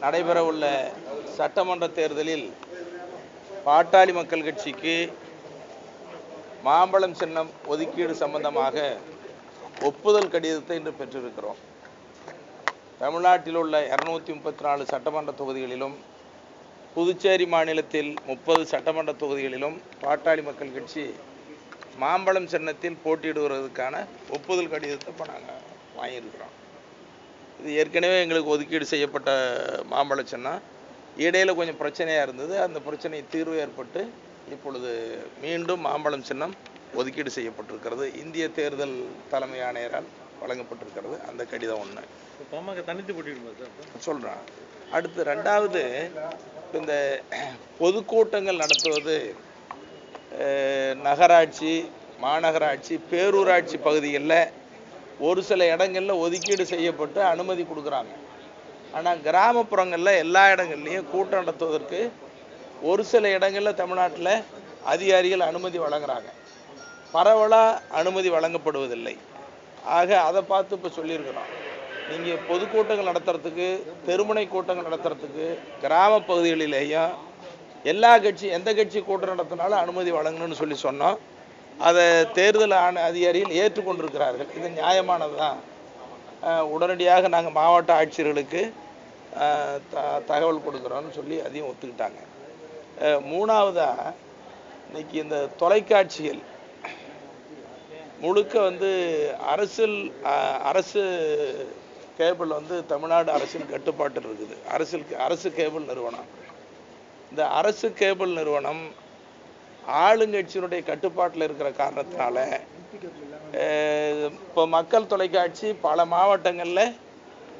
நடைபெறவுள்ள சட்டமன்ற தேர்தலில் பாட்டாளி மக்கள் கட்சிக்கு மாம்பழம் சின்னம் ஒதுக்கீடு சம்பந்தமாக ஒப்புதல் கடிதத்தை இன்று பெற்றிருக்கிறோம். தமிழ்நாட்டில் உள்ள 234 சட்டமன்ற தொகுதிகளிலும் புதுச்சேரி மாநிலத்தில் 30 சட்டமன்ற தொகுதிகளிலும் பாட்டாளி மக்கள் கட்சி மாம்பழம் சின்னத்தில் போட்டியிடுவதற்கான ஒப்புதல் கடிதத்தை இப்போ நாங்கள் வாங்கியிருக்கிறோம். இது ஏற்கனவே எங்களுக்கு ஒதுக்கீடு செய்யப்பட்ட மாம்பழ சின்னம் இடையில் கொஞ்சம் பிரச்சனையாக இருந்தது. அந்த பிரச்சனை தீர்வு ஏற்பட்டு இப்பொழுது மீண்டும் மாம்பழம் சின்னம் ஒதுக்கீடு செய்யப்பட்டிருக்கிறது. இந்திய தேர்தல் தலைமை ஆணையரால் வழங்கப்பட்டிருக்கிறது. அந்த கடிதம் ஒன்று தனித்து போட்டியிடுமா சொல்கிறேன். அடுத்து ரெண்டாவது, இந்த பொதுக்கூட்டங்கள் நடத்துவது நகராட்சி, மாநகராட்சி, பேரூராட்சி பகுதிகளில் ஒரு சில இடங்களில் ஒதுக்கீடு செய்யப்பட்டு அனுமதி கொடுக்குறாங்க. ஆனால் கிராமப்புறங்களில் எல்லா இடங்கள்லையும் கூட்டம் நடத்துவதற்கு ஒரு சில இடங்களில் தமிழ்நாட்டில் அதிகாரிகள் அனுமதி வழங்குறாங்க. பரவலாக அனுமதி வழங்கப்படுவதில்லை. ஆக அதை பார்த்து இப்போ சொல்லியிருக்கிறோம், நீங்கள் பொதுக்கூட்டங்கள் நடத்துறதுக்கு, தெருமுனை கூட்டங்கள் நடத்துறதுக்கு கிராம பகுதிகளிலேயும் எல்லா கட்சி எந்த கட்சி கூட்டம் நடத்தினாலும் அனுமதி வழங்கணும்னு சொல்லி சொன்னோம். அதை தேர்தல் அதிகாரிகள் ஏற்றுக்கொண்டிருக்கிறார்கள். இது நியாயமானது தான். உடனடியாக நாங்கள் மாவட்ட ஆட்சியர்களுக்கு தகவல் கொடுக்குறோன்னு சொல்லி அதையும் ஒத்துக்கிட்டாங்க. மூணாவதாக, இன்னைக்கு இந்த தொலைக்காட்சிகள் முழுக்க அரசு கேபிள் தமிழ்நாடு அரசின் கட்டுப்பாட்டில் இருக்குது. அரசு கேபிள் நிறுவனம். இந்த அரசு கேபிள் நிறுவனம் ஆளுங்கட்சியினுடைய கட்டுப்பாட்டில் இருக்கிற காரணத்தினால இப்போ மக்கள் தொலைக்காட்சி பல மாவட்டங்களில்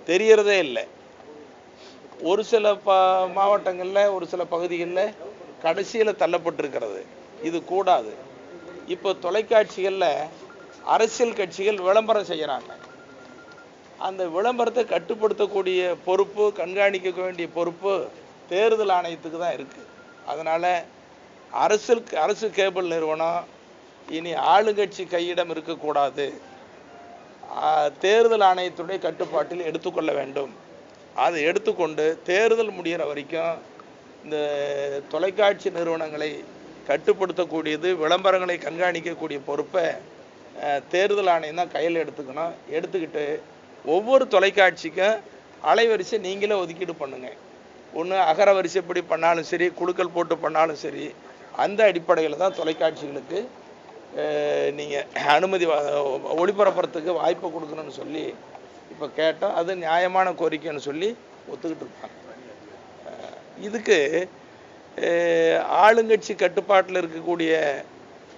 தெரியறதே இல்லை. ஒரு சில மாவட்டங்களில், ஒரு சில பகுதிகளில் கடைசியில் தள்ளப்பட்டிருக்கிறது. இது கூடாது. இப்போ தொலைக்காட்சிகளில் அரசியல் கட்சிகள் விளம்பரம் செய்கிறாங்க. அந்த விளம்பரத்தை கட்டுப்படுத்தக்கூடிய பொறுப்பு, கண்காணிக்க வேண்டிய பொறுப்பு தேர்தல் ஆணையத்துக்கு தான் இருக்குது. அதனால் அரசு கேபிள் நிறுவனம் இனி ஆளுங்கட்சி கையிடம் இருக்கக்கூடாது. தேர்தல் ஆணையத்துடைய கட்டுப்பாட்டில் எடுத்துக்கொள்ள வேண்டும். அதை எடுத்துக்கொண்டு தேர்தல் முடிகிற வரைக்கும் இந்த தொலைக்காட்சி நிறுவனங்களை கட்டுப்படுத்தக்கூடியது, விளம்பரங்களை கண்காணிக்கக்கூடிய பொறுப்பை தேர்தல் ஆணையம் தான் கையில் எடுத்துக்கணும். எடுத்துக்கிட்டு ஒவ்வொரு தொலைக்காட்சிக்கும் அலைவரிசை நீங்களே ஒதுக்கீடு பண்ணுங்கள். ஒன்று அகர வரிசைப்படி பண்ணாலும் சரி, குழுக்கள் போட்டு பண்ணாலும் சரி, அந்த அடிப்படையில் தான் தொலைக்காட்சிகளுக்கு நீங்கள் அனுமதி ஒளிபரப்புறதுக்கு வாய்ப்பை கொடுக்கணும்னு சொல்லி இப்போ கேட்டோம். அது நியாயமான கோரிக்கைன்னு சொல்லி ஒத்துக்கிட்டு இருப்பாங்க. இதுக்கு ஆளுங்கட்சி கட்டுப்பாட்டில் இருக்கக்கூடிய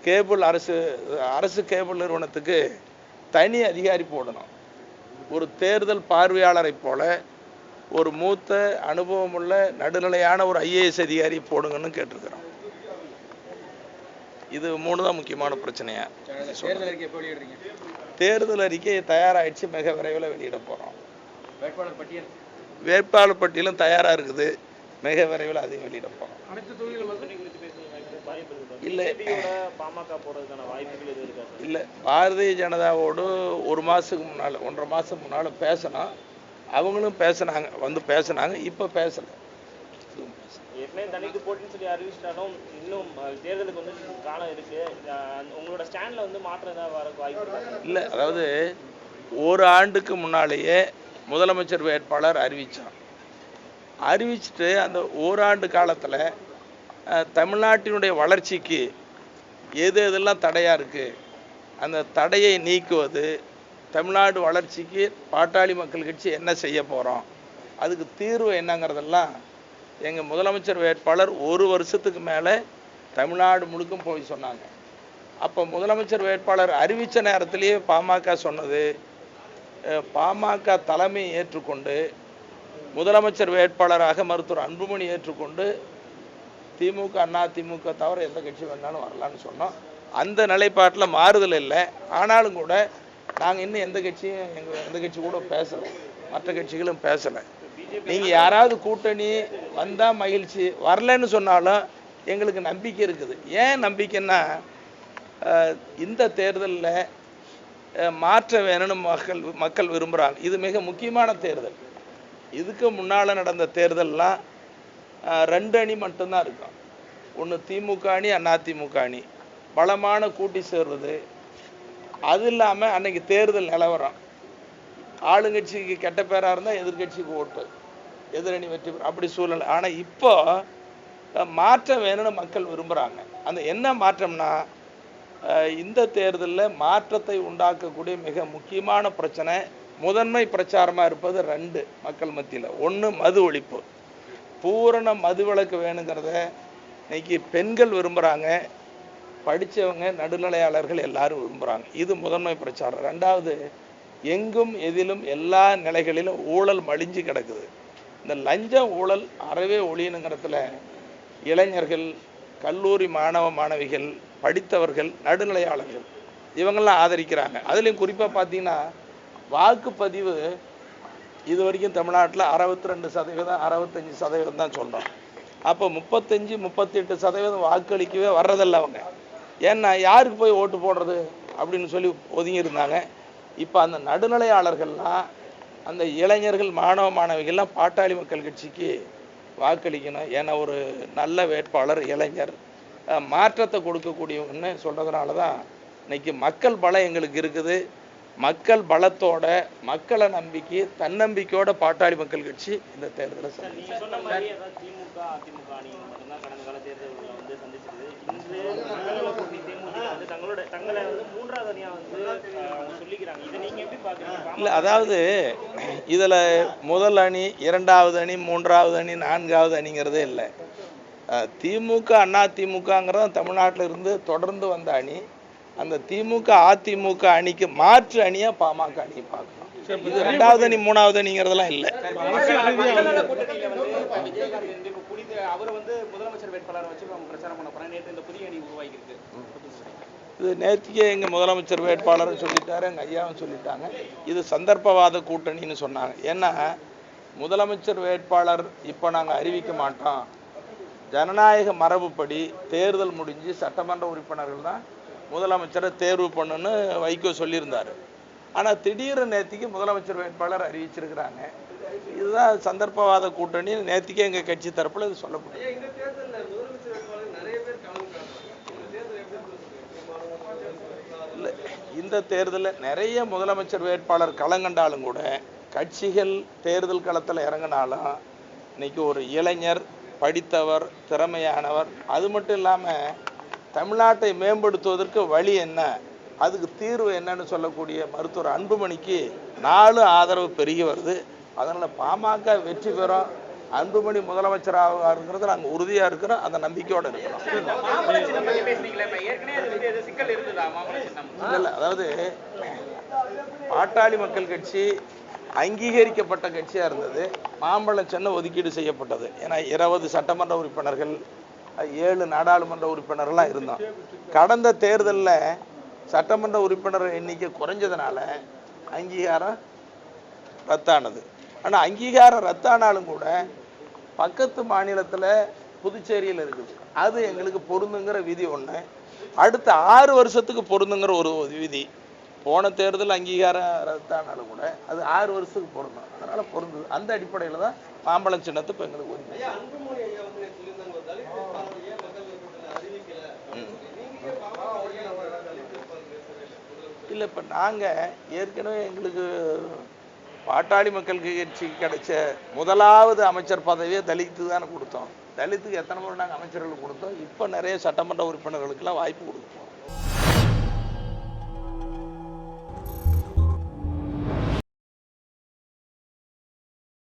கேபிள் அரசு கேபிள் நிறுவனத்துக்கு தனி அதிகாரி போடணும். ஒரு தேர்தல் பார்வையாளரை போல ஒரு மூத்த அனுபவமுள்ள நடுநிலையான ஒரு IAS அதிகாரி போடுங்கன்னு கேட்டிருக்கிறோம். இது 3 தான் முக்கியமான பிரச்சனையா. தேர்தல் அறிக்கை தயாராகிடுச்சு, மிக விரைவில் வெளியிட போகிறோம். வேட்பாளர் பட்டியலும் தயாராக இருக்குது, மிக விரைவில் அதையும் வெளியிட போகிறோம். இல்லை இல்லை, பாரதிய ஜனதாவோடு ஒரு மாதத்துக்கு முன்னால், 1.5 மாதத்துக்கு முன்னால் பேசினோம். அவங்களும் பேசினாங்க. இப்போ பேசலை. தனித்து போட்டின்னு சொல்லி அறிவிச்சிட்டாலும் இன்னும் தேர்தலுக்கு காலம் இருக்கு. உங்களோட ஸ்டாண்ட்ல மாற்றம் ஏதாவது வர வாய்ப்பு இல்லை. அதாவது ஒரு ஆண்டுக்கு முன்னாலேயே முதலமைச்சர் வேட்பாளர் அறிவிச்சுட்டு அந்த ஓராண்டு காலத்தில் தமிழ்நாட்டினுடைய வளர்ச்சிக்கு எதெல்லாம் தடையாக இருக்குது, அந்த தடையை நீக்குவது, தமிழ்நாடு வளர்ச்சிக்கு பாட்டாளி மக்கள் கட்சி என்ன செய்ய போகிறோம், அதுக்கு தீர்வு என்னங்கிறதெல்லாம் எங்கள் முதலமைச்சர் வேட்பாளர் 1 வருஷத்துக்கு மேலே தமிழ்நாடு முழுக்கும் போய் சொன்னாங்க. அப்போ முதலமைச்சர் வேட்பாளர் அறிவித்த நேரத்திலேயே பாமக சொன்னது, பாமக தலைமை ஏற்றுக்கொண்டு முதலமைச்சர் வேட்பாளராக மருத்துவர் அன்புமணி ஏற்றுக்கொண்டு திமுக, அதிமுக தவிர எந்த கட்சி வேணாலும் வரலான்னு சொன்னோம். அந்த நிலைப்பாட்டில் மாறுதல் இல்லை. ஆனாலும் கூட நாங்கள் இன்னும் எந்த கட்சி கூட பேசலை, மற்ற கட்சிகளும் பேசலை. நீங்கள் யாராவது கூட்டணி வந்தால் மகிழ்ச்சி, வரலன்னு சொன்னாலும் எங்களுக்கு நம்பிக்கை இருக்குது. ஏன் நம்பிக்கைன்னா, இந்த தேர்தலில் மாற்ற வேணும்னு மக்கள் விரும்புகிறாங்க. இது மிக முக்கியமான தேர்தல். இதுக்கு முன்னால் நடந்த தேர்தல்லாம் 2 அணி மட்டும்தான் இருக்கும். ஒன்று திமுக அணி, அதிமுக அணி பலமான கூட்டி சேர்றது. அது இல்லாமல் அன்னைக்கு தேர்தல் நிலவரம், ஆளுங்கட்சிக்கு கெட்ட பேராக இருந்தால் எதிர்கட்சிக்கு ஓட்டு, எதிரணி வெற்றி பெறும், அப்படி சூழ்நிலை. ஆனால் இப்போ மாற்றம் வேணும்னு மக்கள் விரும்புகிறாங்க. அந்த என்ன மாற்றம்னா, இந்த தேர்தலில் மாற்றத்தை உண்டாக்கக்கூடிய மிக முக்கியமான பிரச்சனை, முதன்மை பிரச்சாரமாக இருப்பது 2 மக்கள் மத்தியில். ஒன்று மது ஒழிப்பு, பூரண மது விலக்கு வேணுங்கிறத இன்னைக்கு பெண்கள் விரும்புகிறாங்க, படித்தவங்க நடுநிலையாளர்கள் எல்லாரும் விரும்புகிறாங்க. இது முதன்மை பிரச்சாரம். 2வது, எங்கும் எதிலும் எல்லா நிலைகளிலும் ஊழல் மலிஞ்சு கிடக்குது. இந்த லஞ்ச ஊழல் அறவே ஒழியணுங்கிறதுல இளைஞர்கள், கல்லூரி மாணவ மாணவிகள், படித்தவர்கள், நடுநிலையாளர்கள் இவங்கெல்லாம் ஆதரிக்கிறாங்க. அதுலேயும் குறிப்பாக பார்த்தீங்கன்னா வாக்குப்பதிவு இது வரைக்கும் தமிழ்நாட்டில் 62%, 65% தான் சொல்கிறோம். அப்போ 35, 38% வாக்களிக்கவே வர்றதில்லை அவங்க. ஏன்னா யாருக்கு போய் ஓட்டு போடுறது அப்படின்னு சொல்லி ஒதுங்கியிருந்தாங்க. இப்போ அந்த நடுநிலையாளர்கள்லாம், அந்த இளைஞர்கள், மாணவ மாணவிகள்லாம் பாட்டாளி மக்கள் கட்சிக்கு வாக்களிக்கணும். ஏன்னா ஒரு நல்ல வேட்பாளர், இளைஞர், மாற்றத்தை கொடுக்கக்கூடியவன்னு சொல்கிறதுனால தான் இன்னைக்கு மக்கள் பலம் எங்களுக்கு இருக்குது. மக்கள் பலத்தோட, மக்களை நம்பிக்கை, தன்னம்பிக்கையோட பாட்டாளி மக்கள் கட்சி இந்த தேர்தலை நீங்க சொன்ன மாதிரி திமுக அதிமுக அணி மட்டும்தான் கடந்த கால தேர்தல்களை வந்து சந்திச்சது. இன்று மண்டல கூட்டணி தேமுதிக வந்து தங்களை வந்து 3வது அணியா வந்து அவங்க சொல்லிக்கிறாங்க. இதை நீங்க எப்படி பாக்குறீங்க? இல்லை, அதாவது இதில் முதல் அணி, 2வது அணி, 3வது அணி, 4வது அணிங்கிறதே இல்லை. திமுக அதிமுகங்கிறது தமிழ்நாட்டில் இருந்து தொடர்ந்து வந்த அணி. அந்த திமுக அதிமுக அணிக்கு மாற்று அணியா பாமக அணியை பார்க்கணும். இது 2வது அணி 3வது அணிங்கிறதெல்லாம் இல்லை. அவர் வந்து முதலமைச்சர் வேட்பாளரை வச்சு பிரச்சாரம் பண்ண போறாங்க. நேற்று இந்த புதிய அணி உருவாகி இருக்கு. இது நேற்றுக்கே எங்கள் முதலமைச்சர் வேட்பாளரும் சொல்லிட்டாரு, எங்கள் ஐயாவும் சொல்லிட்டாங்க. இது சந்தர்ப்பவாத கூட்டணின்னு சொன்னாங்க. ஏன்னா முதலமைச்சர் வேட்பாளர் இப்போ நாங்கள் அறிவிக்க மாட்டோம், ஜனநாயக மரபுப்படி தேர்தல் முடிஞ்சு சட்டமன்ற உறுப்பினர்கள் தான் முதலமைச்சரை தேர்வு பண்ணுன்னு வைகோ சொல்லியிருந்தார். ஆனால் திடீர்னு நேற்றுக்கு முதலமைச்சர் வேட்பாளர் அறிவிச்சிருக்கிறாங்க. இதுதான் சந்தர்ப்பவாத கூட்டணி. நேற்றுக்கே எங்கள் கட்சி தரப்பில் இது சொல்லப்படுது. இல்லை, இந்த தேர்தலில் நிறைய முதலமைச்சர் வேட்பாளர் களங்கண்டாலும் கூட, கட்சிகள் தேர்தல் களத்தில் இறங்கினாலும் இன்னைக்கு ஒரு இளைஞர், படித்தவர், திறமையானவர், அது மட்டும் இல்லாமல் தமிழ்நாட்டை மேம்படுத்துவதற்கு வழி என்ன, அதுக்கு தீர்வு என்னன்னு சொல்லக்கூடிய மருத்துவர் அன்புமணிக்கு 4 ஆதரவு பெருகி வருது. அதனால் பாமக வெற்றி பெறும், அன்புமணி முதலமைச்சர் ஆகுங்கிறது நாங்கள் உறுதியாக இருக்கிறோம், அந்த நம்பிக்கையோடு இருக்கிறோம். இல்லை, அதாவது பாட்டாளி மக்கள் கட்சி அங்கீகரிக்கப்பட்ட கட்சியாக இருந்தது. மாம்பழம் சின்ன ஒதுக்கீடு செய்யப்பட்டது. ஏன்னா 20 சட்டமன்ற உறுப்பினர்கள், 7 நாடாளுமன்ற உறுப்பினர்லாம் இருந்தோம். கடந்த தேர்தலில் சட்டமன்ற உறுப்பினர் எண்ணிக்கை குறைஞ்சதுனால அங்கீகாரம் ரத்தானது. ஆனால் அங்கீகாரம் ரத்தானாலும் கூட பக்கத்து மாநிலத்தில் புதுச்சேரியில் இருக்குது, அது எங்களுக்கு பொருந்துங்கிற விதி ஒன்று. அடுத்த 6 வருஷத்துக்கு பொருந்துங்கிற ஒரு விதி. போன தேர்தல் அங்கீகாரம் ரத்தானாலும் கூட அது 6 வருஷத்துக்கு பொருந்தும். அதனால் பொருந்தது. அந்த அடிப்படையில் தான் மாம்பழம் சின்னத்தை இப்போ எங்களுக்கு ஒதுக்கி. இல்லை, இப்போ நாங்கள் ஏற்கனவே எங்களுக்கு பாட்டாளி மக்கள் கட்சிக்கு கிடைச்ச முதலாவது அமைச்சர் பதவியை தலித்துக்கு தானே கொடுத்தோம். தலித்துக்கு எத்தனை முறை நாங்கள் அமைச்சர்களுக்கு கொடுத்தோம். இப்போ நிறைய சட்டமன்ற உறுப்பினர்களுக்கெல்லாம் வாய்ப்பு கொடுப்போம்.